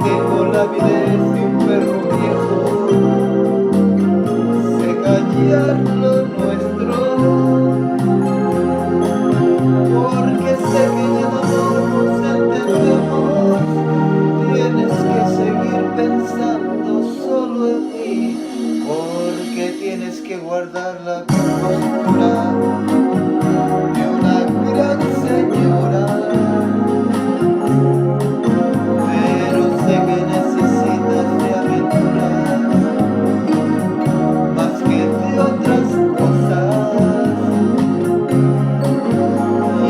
tengo la avidez de un perro viejo, sé callar lo nuestro, porque sé que en el amor nos entendemos. Tienes que seguir pensando solo en mí, porque tienes que guardar la compostura de una gran señora. Pero sé que necesitas de aventuras más que de otras cosas.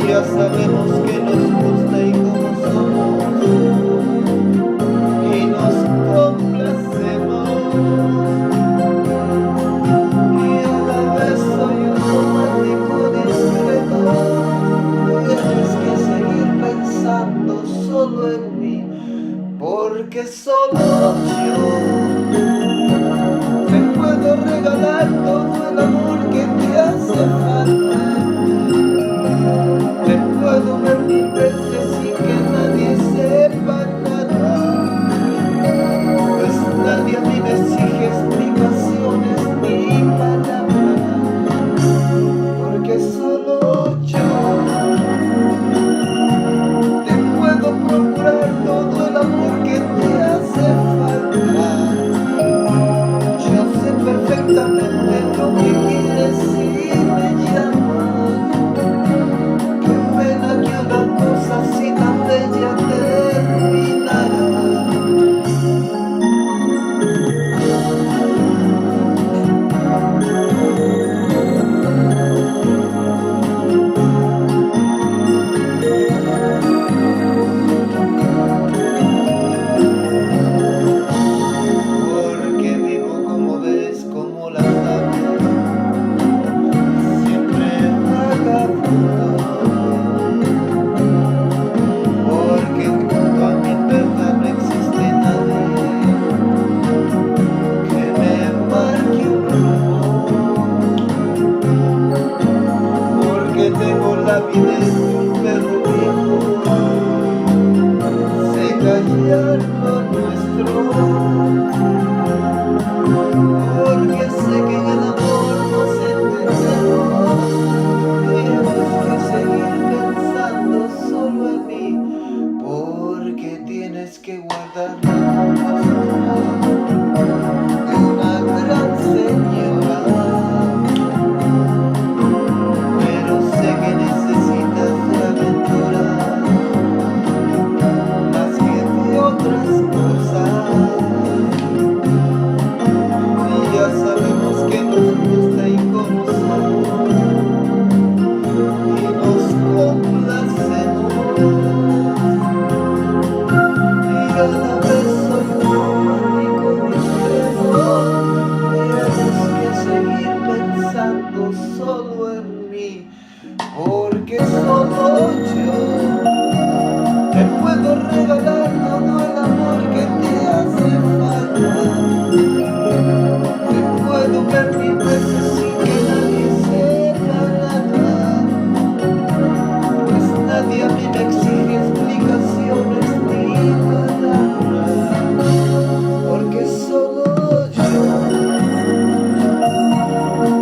Ya sabemos que nos gusta y cómo somos, y nos complacemos. Y a la vez soy un romántico discreto. Tienes que seguir pensando solo en mí, porque solo yo te puedo regalar todo el amor que te hace falta. Te puedo ver 1000 veces sin que nadie sepa nada, pues nadie a mí me exige explicaciones ni palabras, porque solo yo te puedo procurar todo el amor que te hace falta. Yo sé perfectamente lo que quieres y me llamas. Qué pena que una cosa así tan bella terminara. Porque vivo, como ves, como las aves, siempre vagabundo. Porque junto a mi verdad no existe nadie que me marque un rumbo. Porque tengo la avidez de un perro viejo, sé callar lo nuestro, porque sé que en el amor nos entendemos. Tienes que seguir pensando solo en mí, porque tienes que guardar la compostura de una gran señora. Pero sé que necesitas de aventuras más que de otras cosas. Y ya sabemos que nos gusta y cómo somos, y nos complacemos. Y a la vez soy un romántico discreto. Tienes que seguir pensando solo en mí, porque solo yo te puedo regalar todo el amor que te hace falta. Te puedo ver 1000 veces sin que nadie sepa nada, pues nadie a mí me exige explicaciones ni palabras, porque solo yo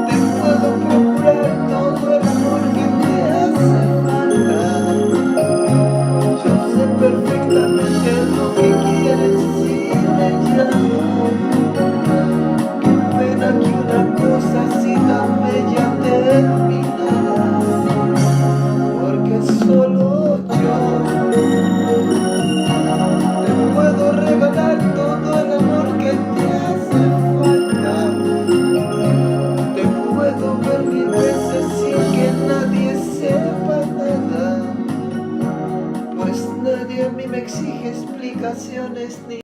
te puedo procurar todo el amor que te hace falta. Yo sé perfectamente lo que quieres y me llamas. Qué pena que una cosa así tan bella terminara, porque solo yo te puedo regalar todo el amor que te hace falta. Te puedo ver 1000 veces sin que nadie sepa nada, pues nadie a mí me exige explicaciones ni